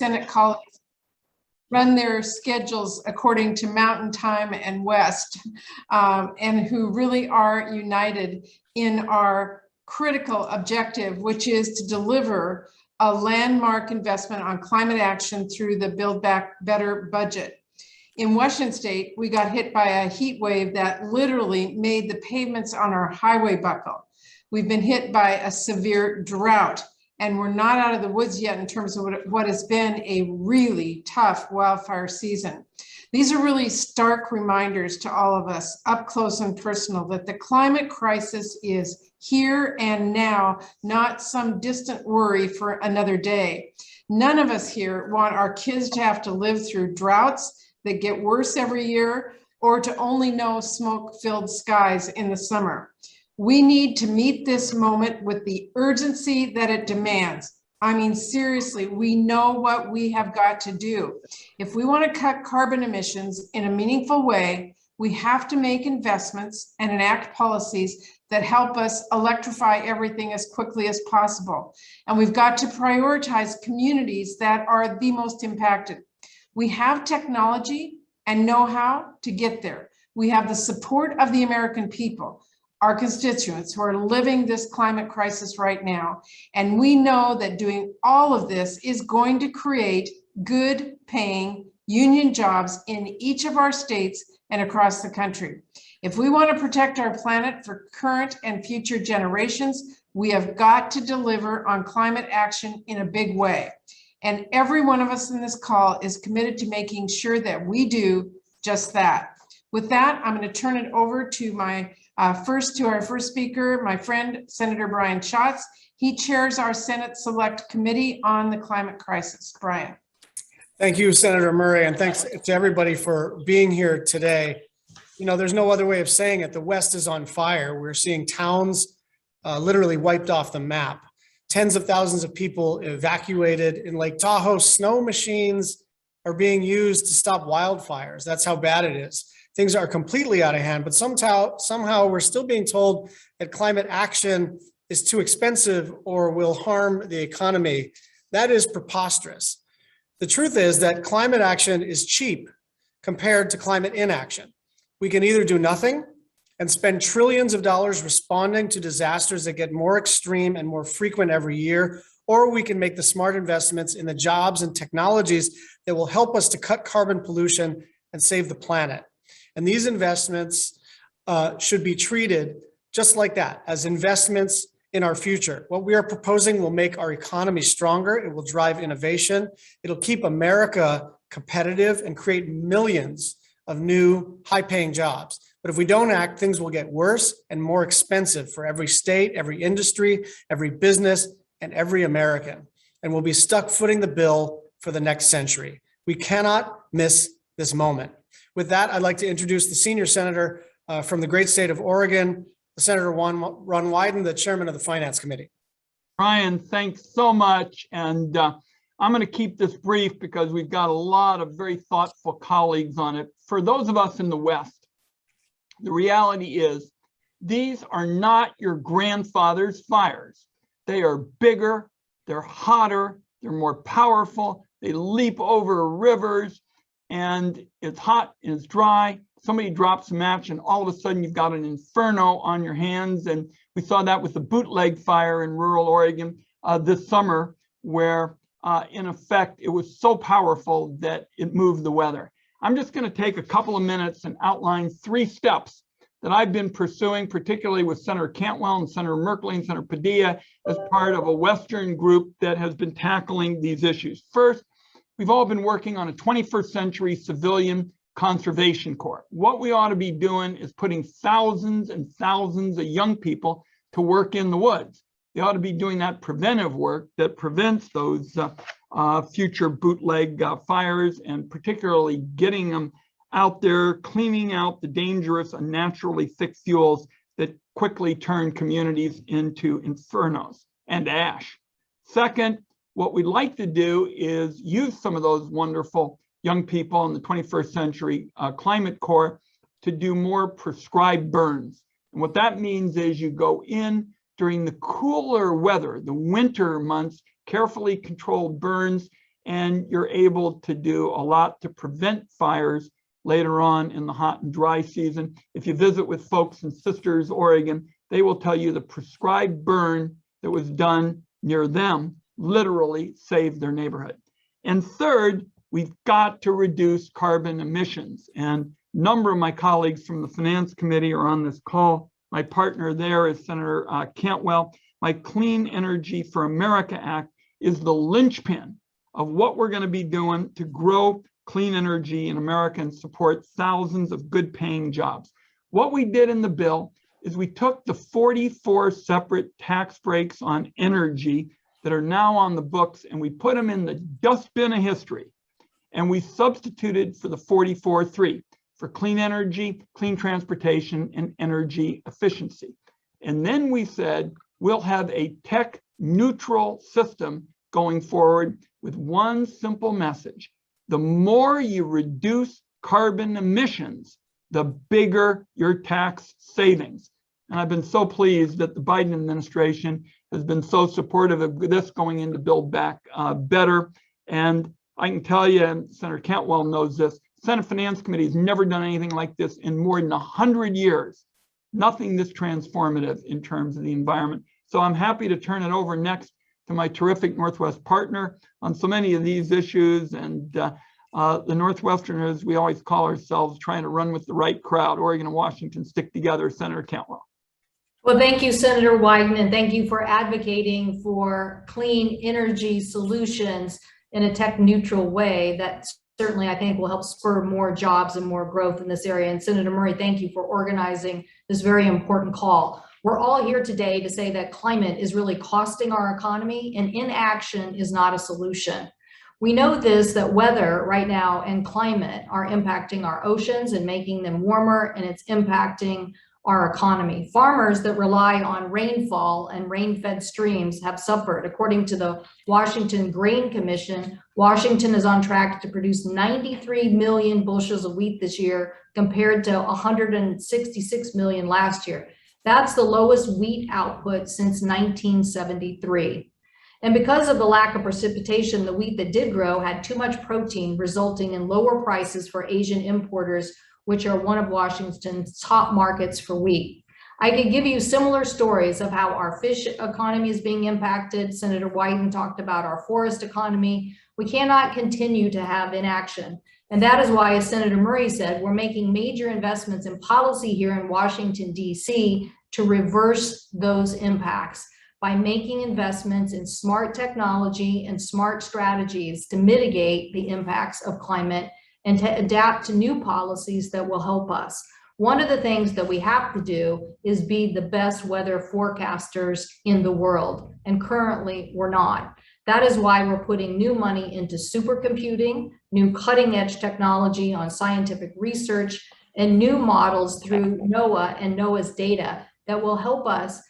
Senate colleagues run their schedules according to Mountain Time and West, and who really are united in our critical objective, which is to deliver a landmark investment on climate action through the Build Back Better budget. In Washington State, we got hit by a heat wave that literally made the pavements on our highway buckle. We've been hit by a severe drought, and we're not out of the woods yet in terms of what has been a really tough wildfire season. These are really stark reminders to all of us, up close and personal, that the climate crisis is here and now, not some distant worry for another day. None of us here want our kids to have to live through droughts that get worse every year, or to only know smoke-filled skies in the summer. We need to meet this moment with the urgency that it demands. I mean, seriously, we know what we have got to do. If we want to cut carbon emissions in a meaningful way, we have to make investments and enact policies that help us electrify everything as quickly as possible. And we've got to prioritize communities that are the most impacted. We have technology and know-how to get there. We have the support of the American people, our constituents who are living this climate crisis right now. And we know that doing all of this is going to create good paying union jobs in each of our states and across the country. If we want to protect our planet for current and future generations, we have got to deliver on climate action in a big way. And every one of us in this call is committed to making sure that we do just that. With that, I'm going to turn it over to our first speaker, my friend, Senator Brian Schatz. He chairs our Senate Select Committee on the Climate Crisis. Brian. Thank you, Senator Murray, and thanks to everybody for being here today. You know, there's no other way of saying it. The West is on fire. We're seeing towns literally wiped off the map. Tens of thousands of people evacuated in Lake Tahoe. Snow machines are being used to stop wildfires. That's how bad it is. Things are completely out of hand, but somehow we're still being told that climate action is too expensive or will harm the economy. That is preposterous. The truth is that climate action is cheap compared to climate inaction. We can either do nothing and spend trillions of dollars responding to disasters that get more extreme and more frequent every year, or we can make the smart investments in the jobs and technologies that will help us to cut carbon pollution and save the planet. And these investments should be treated just like that, as investments in our future. What we are proposing will make our economy stronger. It will drive innovation. It'll keep America competitive and create millions of new high-paying jobs. But if we don't act, things will get worse and more expensive for every state, every industry, every business, and every American. And we'll be stuck footing the bill for the next century. We cannot miss this moment. With that, I'd like to introduce the senior senator from the great state of Oregon, Senator Ron Wyden, the chairman of the Finance Committee. Brian, thanks so much. And I'm going to keep this brief because we've got a lot of very thoughtful colleagues on it. For those of us in the West, the reality is these are not your grandfather's fires. They are bigger, they're hotter, they're more powerful, they leap over rivers, and it's hot, it's dry. Somebody drops a match and all of a sudden you've got an inferno on your hands. And we saw that with the bootleg fire in rural Oregon this summer, where in effect, it was so powerful that it moved the weather. I'm just going to take a couple of minutes and outline 3 steps that I've been pursuing, particularly with Senator Cantwell and Senator Merkley and Senator Padilla, as part of a Western group that has been tackling these issues. First, we've all been working on a 21st century civilian conservation corps. What we ought to be doing is putting thousands and thousands of young people to work in the woods. They ought to be doing that preventive work that prevents those future bootleg fires, and particularly getting them out there, cleaning out the dangerous and naturally thick fuels that quickly turn communities into infernos and ash. Second, what we'd like to do is use some of those wonderful young people in the 21st century climate corps to do more prescribed burns. And what that means is you go in during the cooler weather, the winter months, carefully controlled burns, and you're able to do a lot to prevent fires later on in the hot and dry season. If you visit with folks in Sisters, Oregon, they will tell you the prescribed burn that was done near them literally saved their neighborhood. And third, we've got to reduce carbon emissions. And a number of my colleagues from the Finance Committee are on this call. My partner there is Senator Cantwell. My Clean Energy for America Act is the linchpin of what we're going to be doing to grow clean energy in America and support thousands of good paying jobs. What we did in the bill is we took the 44 separate tax breaks on energy that are now on the books and we put them in the dustbin of history. And we substituted for the 44-3 for clean energy, clean transportation, and energy efficiency. And then we said, we'll have a tech neutral system going forward with one simple message. The more you reduce carbon emissions, the bigger your tax savings. And I've been so pleased that the Biden administration has been so supportive of this going into Build Back Better. And I can tell you, and Senator Cantwell knows this, Senate Finance Committee has never done anything like this in more than 100 years. Nothing this transformative in terms of the environment. So I'm happy to turn it over next to my terrific Northwest partner on so many of these issues. And the Northwesterners, we always call ourselves trying to run with the right crowd. Oregon and Washington stick together. Senator Cantwell. Well, thank you, Senator Wyden, and thank you for advocating for clean energy solutions in a tech neutral way that certainly I think will help spur more jobs and more growth in this area. And Senator Murray, thank you for organizing this very important call. We're all here today to say that climate is really costing our economy and inaction is not a solution. We know this, that weather right now and climate are impacting our oceans and making them warmer, and it's impacting our economy. Farmers that rely on rainfall and rain-fed streams have suffered. According to the Washington Grain Commission, Washington is on track to produce 93 million bushels of wheat this year compared to 166 million last year. That's the lowest wheat output since 1973. And because of the lack of precipitation, the wheat that did grow had too much protein, resulting in lower prices for Asian importers, which are one of Washington's top markets for wheat. I could give you similar stories of how our fish economy is being impacted. Senator Wyden talked about our forest economy. We cannot continue to have inaction. And that is why, as Senator Murray said, we're making major investments in policy here in Washington, D.C. to reverse those impacts by making investments in smart technology and smart strategies to mitigate the impacts of climate and to adapt to new policies that will help us. One of the things that we have to do is be the best weather forecasters in the world, and currently we're not. That is why we're putting new money into supercomputing, new cutting edge technology on scientific research, and new models through NOAA and NOAA's data that will help us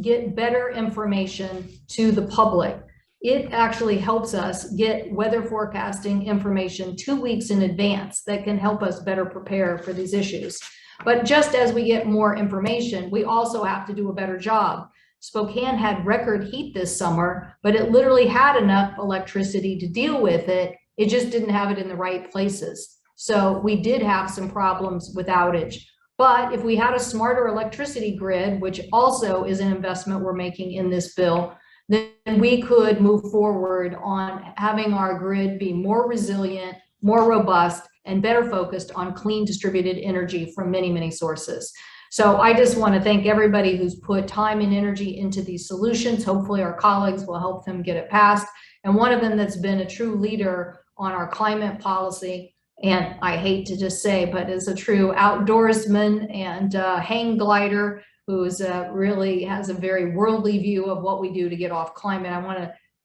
get better information to the public. It actually helps us get weather forecasting information 2 weeks in advance that can help us better prepare for these issues. But just as we get more information, we also have to do a better job. Spokane had record heat this summer, but it literally had enough electricity to deal with it. It just didn't have it in the right places. So we did have some problems with outage. But if we had a smarter electricity grid, which also is an investment we're making in this bill, then we could move forward on having our grid be more resilient, more robust, and better focused on clean distributed energy from many, many sources. So I just want to thank everybody who's put time and energy into these solutions. Hopefully our colleagues will help them get it passed. And one of them that's been a true leader on our climate policy, and I hate to just say, but is a true outdoorsman and hang glider who's really has a very worldly view of what we do to get off climate. I want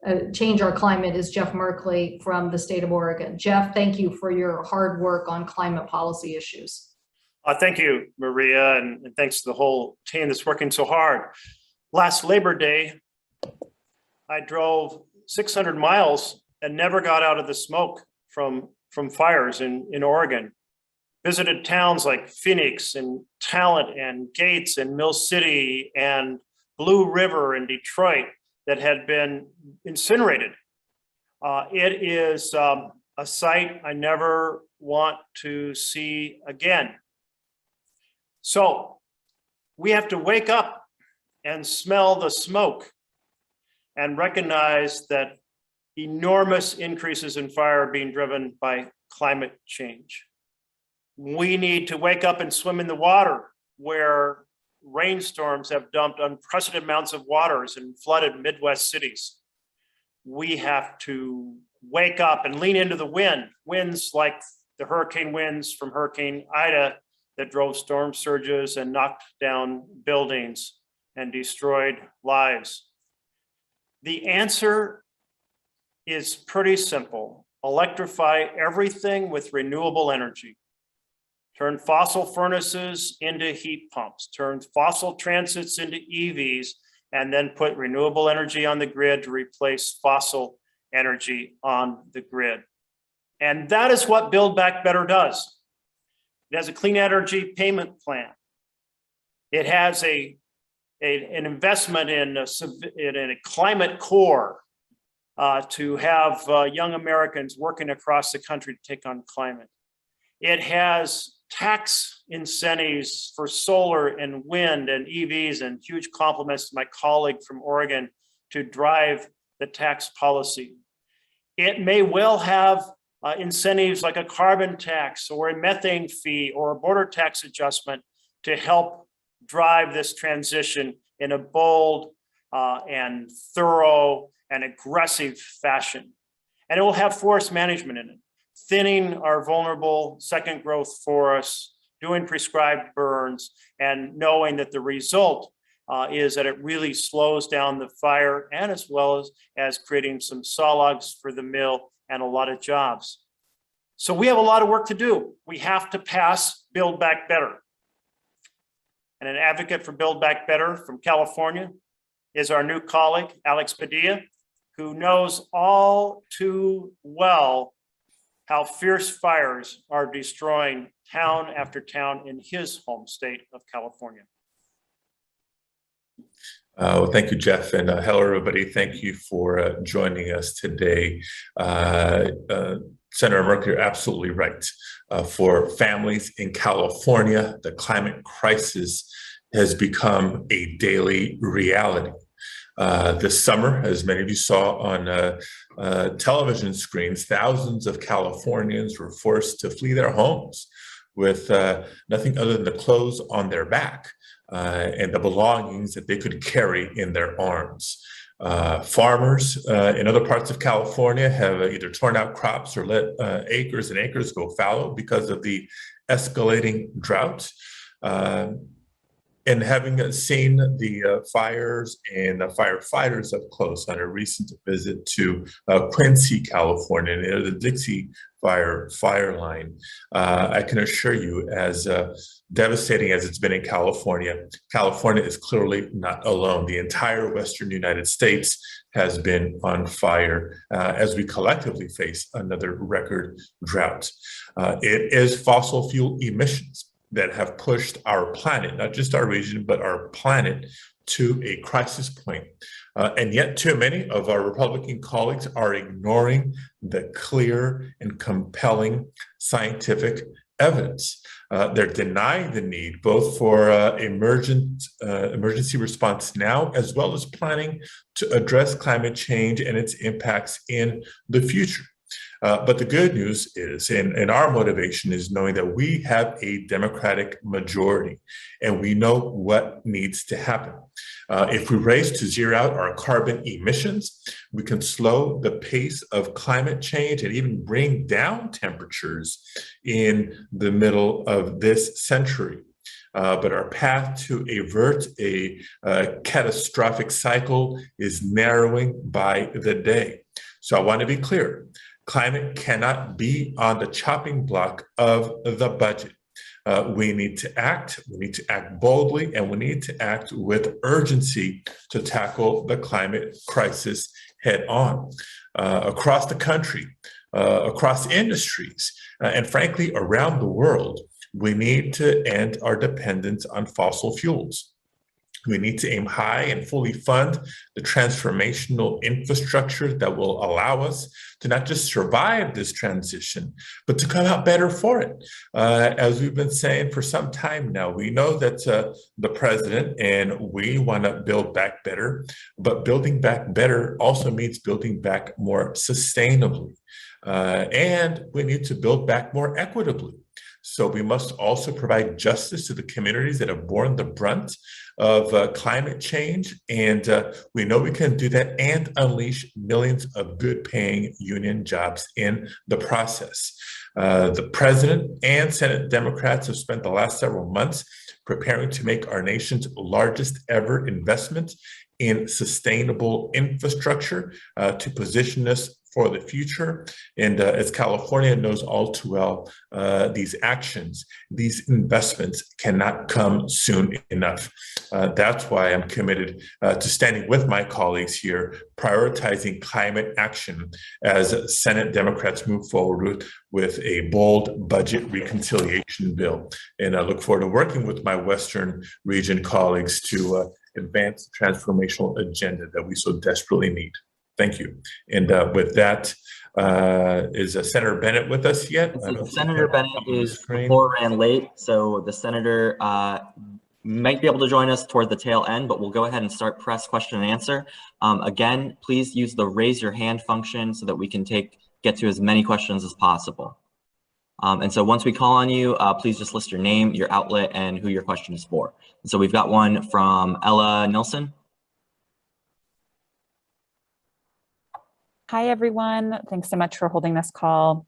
to change our climate is Jeff Merkley from the state of Oregon. Jeff, thank you for your hard work on climate policy issues. Thank you, Maria, and thanks to the whole team that's working so hard. Last Labor Day, I drove 600 miles and never got out of the smoke from fires in Oregon. Visited towns like Phoenix and Talent and Gates and Mill City and Blue River and Detroit that had been incinerated. It is a sight I never want to see again. So we have to wake up and smell the smoke and recognize that enormous increases in fire are being driven by climate change. We need to wake up and swim in the water where rainstorms have dumped unprecedented amounts of waters and flooded Midwest cities. We have to wake up and lean into the winds like the hurricane winds from Hurricane Ida that drove storm surges and knocked down buildings and destroyed lives. The answer is pretty simple. Electrify everything with renewable energy. Turn fossil furnaces into heat pumps, turn fossil transits into EVs, and then put renewable energy on the grid to replace fossil energy on the grid. And that is what Build Back Better does. It has a clean energy payment plan. It has an investment in a climate core to have young Americans working across the country to take on climate. It has tax incentives for solar and wind and EVs, and huge compliments to my colleague from Oregon to drive the tax policy. It may well have incentives like a carbon tax or a methane fee or a border tax adjustment to help drive this transition in a bold and thorough and aggressive fashion. And it will have forest management in it, thinning our vulnerable second growth forests, doing prescribed burns, and knowing that the result is that it really slows down the fire, and as well as creating some saw logs for the mill and a lot of jobs. So we have a lot of work to do. We have to pass Build Back Better. And an advocate for Build Back Better from California is our new colleague, Alex Padilla, who knows all too well how fierce fires are destroying town after town in his home state of California. Well, thank you, Jeff, and hello, everybody. Thank you for joining us today. Senator Merkley, you're absolutely right. For families in California, the climate crisis has become a daily reality. This summer, as many of you saw on television screens, thousands of Californians were forced to flee their homes with nothing other than the clothes on their back and the belongings that they could carry in their arms. Farmers in other parts of California have either torn out crops or let acres and acres go fallow because of the escalating drought. And having seen the fires and the firefighters up close on a recent visit to Quincy, California, near the Dixie fire line, I can assure you, as devastating as it's been in California, California is clearly not alone. The entire Western United States has been on fire as we collectively face another record drought. It is fossil fuel emissions that have pushed our planet, not just our region, but our planet, to a crisis point. And yet too many of our Republican colleagues are ignoring the clear and compelling scientific evidence. They're denying the need both for emergency response now, as well as planning to address climate change and its impacts in the future. But the good news is, and our motivation is knowing that we have a Democratic majority and we know what needs to happen. If we race to zero out our carbon emissions, we can slow the pace of climate change and even bring down temperatures in the middle of this century. But our path to avert a catastrophic cycle is narrowing by the day. So I want to be clear. Climate cannot be on the chopping block of the budget. We need to act boldly, and we need to act with urgency to tackle the climate crisis head on. Across the country, across industries, and frankly, around the world, we need to end our dependence on fossil fuels. We need to aim high and fully fund the transformational infrastructure that will allow us to not just survive this transition, but to come out better for it. As we've been saying for some time now, we know that the president and we want to build back better, but building back better also means building back more sustainably. And we need to build back more equitably. So we must also provide justice to the communities that have borne the brunt of climate change. And we know we can do that and unleash millions of good paying union jobs in the process. The president and Senate Democrats have spent the last several months preparing to make our nation's largest ever investment in sustainable infrastructure to position us for the future. And as California knows all too well, these actions, these investments cannot come soon enough. That's why I'm committed to standing with my colleagues here, prioritizing climate action as Senate Democrats move forward with a bold budget reconciliation bill. And I look forward to working with my Western region colleagues to advance the transformational agenda that we so desperately need. Thank you. And with that, is Senator Bennet with us yet? Senator Bennet is before ran late, so the senator might be able to join us toward the tail end, but we'll go ahead and start press question and answer. Again, please use the raise your hand function so that we can get to as many questions as possible. And so once we call on you, please just list your name, your outlet, and who your question is for. So we've got one from Ella Nilsson. Hi, everyone. Thanks so much for holding this call.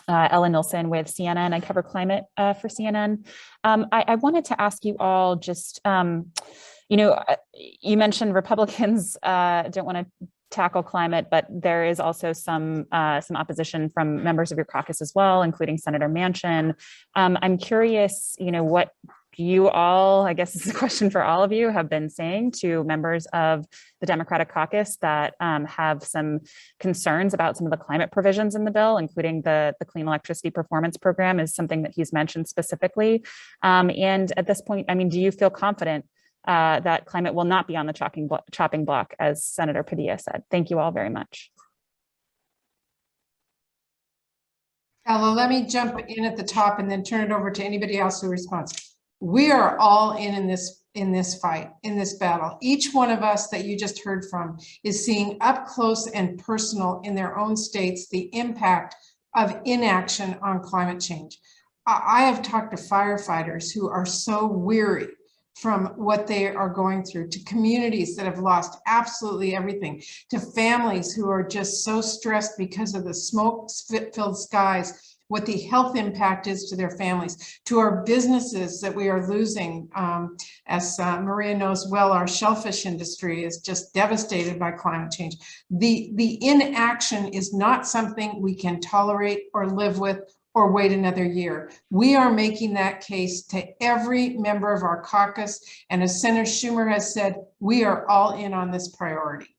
Ella Nilsson with CNN. I cover climate for CNN. I wanted to ask you all just, you mentioned Republicans don't want to tackle climate, but there is also some opposition from members of your caucus as well, including Senator Manchin. I'm curious, what you all, I guess this is a question for all of you, have been saying to members of the Democratic caucus that have some concerns about some of the climate provisions in the bill, including the Clean Electricity Performance Program is something that he's mentioned specifically. And at this point, do you feel confident that climate will not be on the chopping block, as Senator Padilla said? Thank you all very much. Ella, let me jump in at the top and then turn it over to anybody else who responds. We are all in this fight, in this battle. Each one of us that you just heard from is seeing up close and personal in their own states the impact of inaction on climate change. I have talked to firefighters who are so weary from what they are going through, to communities that have lost absolutely everything, to families who are just so stressed because of the smoke-filled skies, what the health impact is to their families, to our businesses that we are losing. As Maria knows well, our shellfish industry is just devastated by climate change. The inaction is not something we can tolerate or live with or wait another year. We are making that case to every member of our caucus. And as Senator Schumer has said, we are all in on this priority.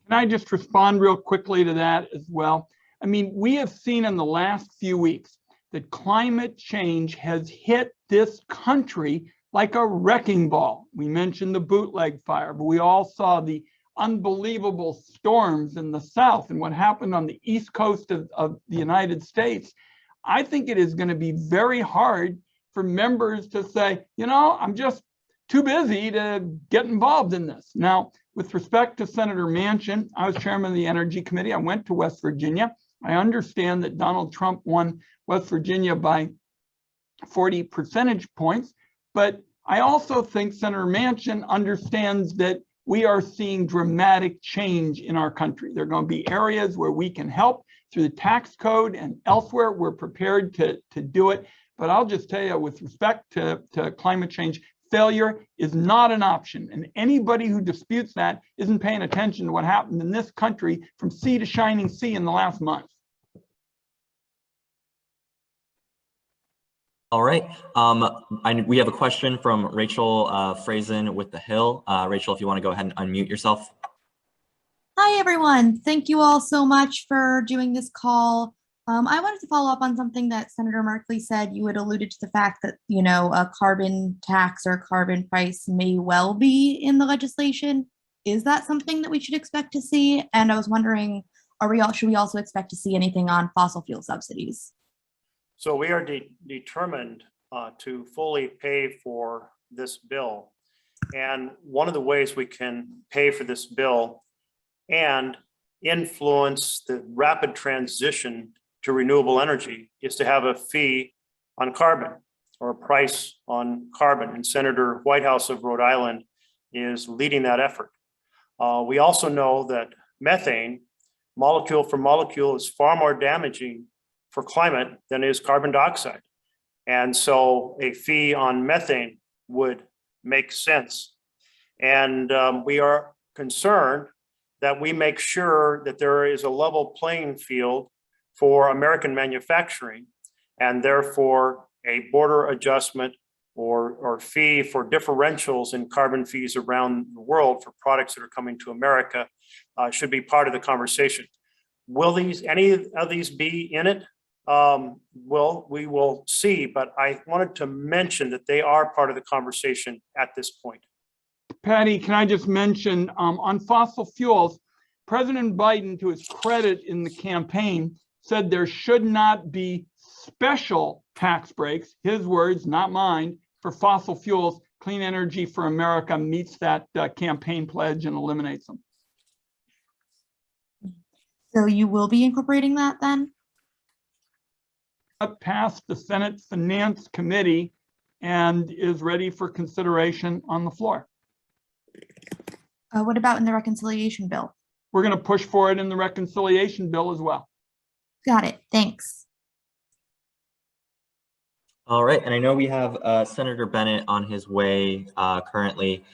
Can I just respond real quickly to that as well? We have seen in the last few weeks that climate change has hit this country like a wrecking ball. We mentioned the bootleg fire, but we all saw the unbelievable storms in the South and what happened on the East Coast of the United States. I think it is going to be very hard for members to say, I'm just too busy to get involved in this. Now, with respect to Senator Manchin, I was chairman of the Energy Committee. I went to West Virginia. I understand that Donald Trump won West Virginia by 40 percentage points, but I also think Senator Manchin understands that we are seeing dramatic change in our country. There are going to be areas where we can help through the tax code and elsewhere. We're prepared to do it. But I'll just tell you, with respect to climate change, failure is not an option. And anybody who disputes that isn't paying attention to what happened in this country from sea to shining sea in the last month. All right. We have a question from Rachel Frazen with The Hill. Rachel, if you want to go ahead and unmute yourself. Hi, everyone. Thank you all so much for doing this call. I wanted to follow up on something that Senator Merkley said. You had alluded to the fact that, you know, a carbon tax or carbon price may well be in the legislation. Is that something that we should expect to see? And I was wondering, should we also expect to see anything on fossil fuel subsidies? So we are determined to fully pay for this bill. And one of the ways we can pay for this bill and influence the rapid transition to renewable energy is to have a fee on carbon or a price on carbon. And Senator Whitehouse of Rhode Island is leading that effort. We also know that methane, molecule for molecule, is far more damaging for climate than is carbon dioxide. And so a fee on methane would make sense. And we are concerned that we make sure that there is a level playing field for American manufacturing, and therefore a border adjustment or fee for differentials in carbon fees around the world for products that are coming to America should be part of the conversation. Will any of these be in it? Well, we will see, but I wanted to mention that they are part of the conversation at this point. Patty, can I just mention on fossil fuels, President Biden, to his credit in the campaign, said there should not be special tax breaks, his words, not mine, for fossil fuels. Clean Energy for America meets that campaign pledge and eliminates them. So you will be incorporating that then? Passed the Senate Finance Committee and is ready for consideration on the floor. What about in the reconciliation bill? We're going to push for it in the reconciliation bill as well. Got it. Thanks. All right, and I know we have Senator Bennet on his way currently.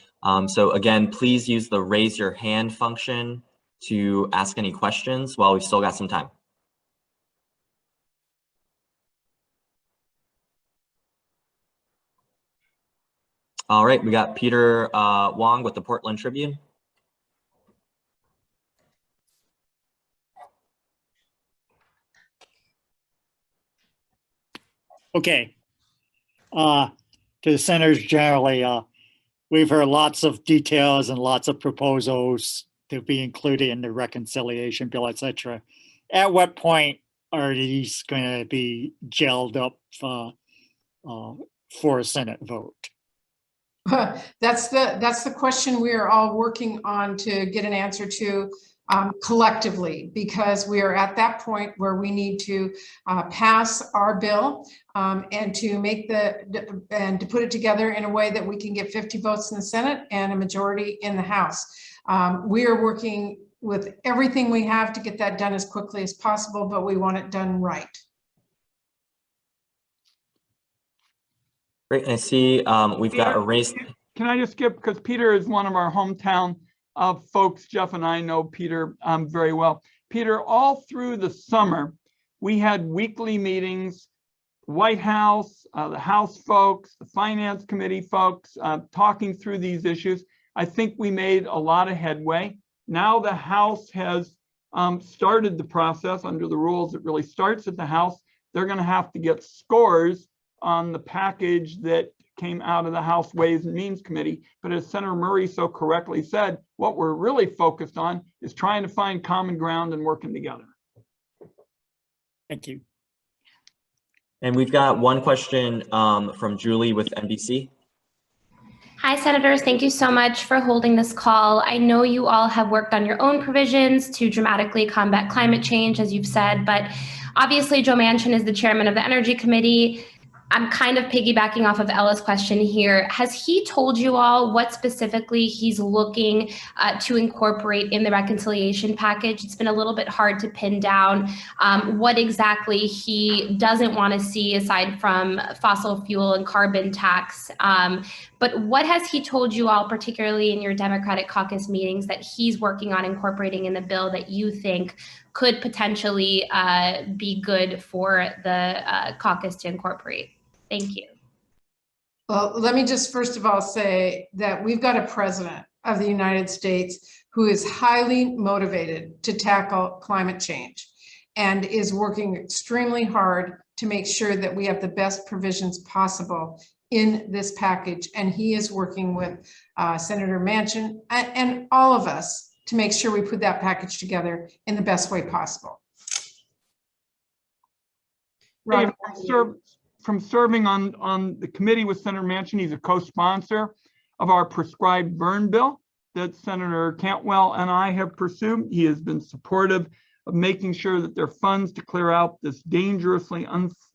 So again, please use the raise your hand function to ask any questions while we've still got some time. All right, we got Peter Wong with the Portland Tribune. Okay. To the senators generally, we've heard lots of details and lots of proposals to be included in the reconciliation bill, etc. At what point are these going to be gelled up for a Senate vote? That's the question we are all working on to get an answer to collectively, because we are at that point where we need to pass our bill and to make and to put it together in a way that we can get 50 votes in the Senate and a majority in the House. We are working with everything we have to get that done as quickly as possible, but we want it done right. Great, I see we've got a raise. Can I just skip, because Peter is one of our hometown folks. Jeff and I know Peter very well. Peter, all through the summer, we had weekly meetings, White House, the House folks, the Finance Committee folks, talking through these issues. I think we made a lot of headway. Now the House has started the process under the rules. It really starts at the House. They're going to have to get scores on the package that came out of the House Ways and Means Committee. But as Senator Murray so correctly said, what we're really focused on is trying to find common ground and working together. Thank you. And we've got one question from Julie with NBC. Hi, Senators. Thank you so much for holding this call. I know you all have worked on your own provisions to dramatically combat climate change, as you've said, but obviously Joe Manchin is the chairman of the Energy Committee. I'm kind of piggybacking off of Ella's question here. Has he told you all what specifically he's looking to incorporate in the reconciliation package? It's been a little bit hard to pin down what exactly he doesn't want to see aside from fossil fuel and carbon tax. But what has he told you all, particularly in your Democratic caucus meetings, that he's working on incorporating in the bill that you think could potentially be good for the caucus to incorporate? Thank you. Well, let me just first of all say that we've got a president of the United States who is highly motivated to tackle climate change. and is working extremely hard to make sure that we have the best provisions possible in this package. And he is working with Senator Manchin and all of us to make sure we put that package together in the best way possible. Dave, from serving on the committee with Senator Manchin, he's a co-sponsor of our prescribed burn bill that Senator Cantwell and I have pursued. He has been supportive of making sure that there are funds to clear out this dangerously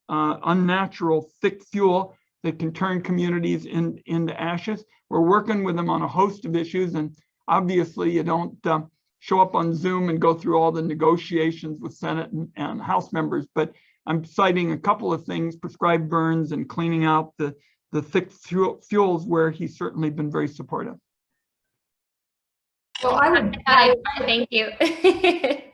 unnatural thick fuel that can turn communities into ashes. We're working with them on a host of issues, and obviously you don't show up on Zoom and go through all the negotiations with Senate and House members, but I'm citing a couple of things: prescribed burns and cleaning out the thick fuels, where he's certainly been very supportive. So thank you.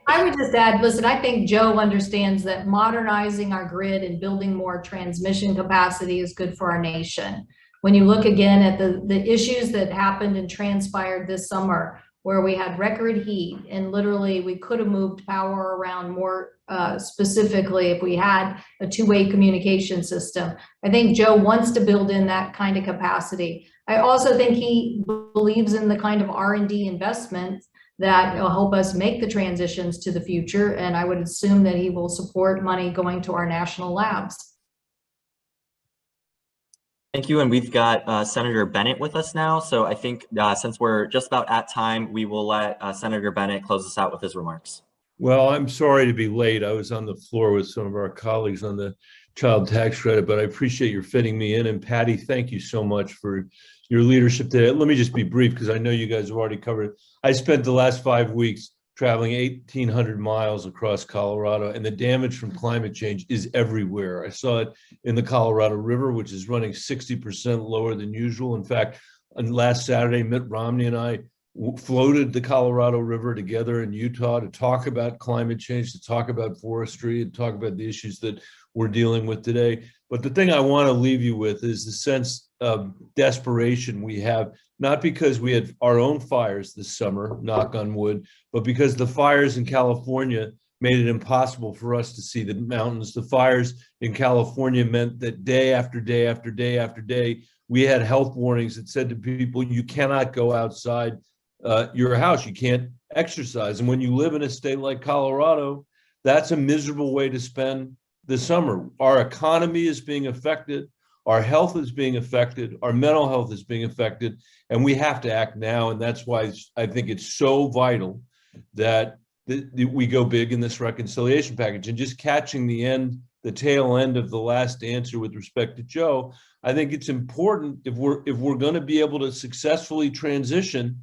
I would just add, listen, I think Joe understands that modernizing our grid and building more transmission capacity is good for our nation. When you look again at the issues that happened and transpired this summer, where we had record heat and literally we could have moved power around more specifically if we had a two-way communication system. I think Joe wants to build in that kind of capacity. I also think he believes in the kind of R&D investments that will help us make the transitions to the future. And I would assume that he will support money going to our national labs. Thank you. And we've got Senator Bennet with us now. So I think since we're just about at time, we will let Senator Bennet close us out with his remarks. Well, I'm sorry to be late. I was on the floor with some of our colleagues on the child tax credit, but I appreciate your fitting me in. And Patty, thank you so much for your leadership today. Let me just be brief because I know you guys have already covered it. I spent the last 5 weeks traveling 1,800 miles across Colorado, and the damage from climate change is everywhere. I saw it in the Colorado River, which is running 60% lower than usual. In fact, on last Saturday, Mitt Romney and I floated the Colorado River together in Utah to talk about climate change, to talk about forestry, and talk about the issues that we're dealing with today. But the thing I want to leave you with is the sense of desperation we have, not because we had our own fires this summer, knock on wood, but because the fires in California made it impossible for us to see the mountains. The fires in California meant that day after day after day after day, we had health warnings that said to people, you cannot go outside your house, you can't exercise. And when you live in a state like Colorado, that's a miserable way to spend the summer. Our economy is being affected, our health is being affected, our mental health is being affected, and we have to act now. And that's why I think it's so vital that we go big in this reconciliation package. And just catching the tail end of the last answer with respect to Joe, I think it's important if we're going to be able to successfully transition.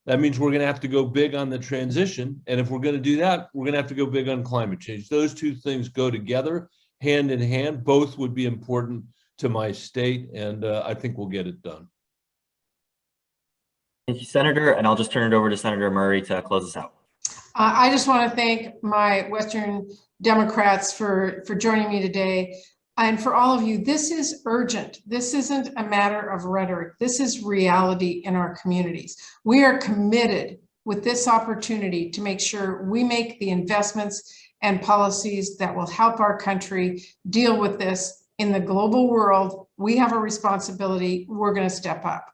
That means we're going to have to go big on the transition. And if we're going to do that, we're going to have to go big on climate change. Those two things go together, hand in hand. Both would be important to my state, and I think we'll get it done. Thank you, Senator. And I'll just turn it over to Senator Murray to close us out. I just want to thank my Western Democrats for joining me today. And for all of you, this is urgent. This isn't a matter of rhetoric. This is reality in our communities. We are committed with this opportunity to make sure we make the investments and policies that will help our country deal with this in the global world. We have a responsibility. We're going to step up.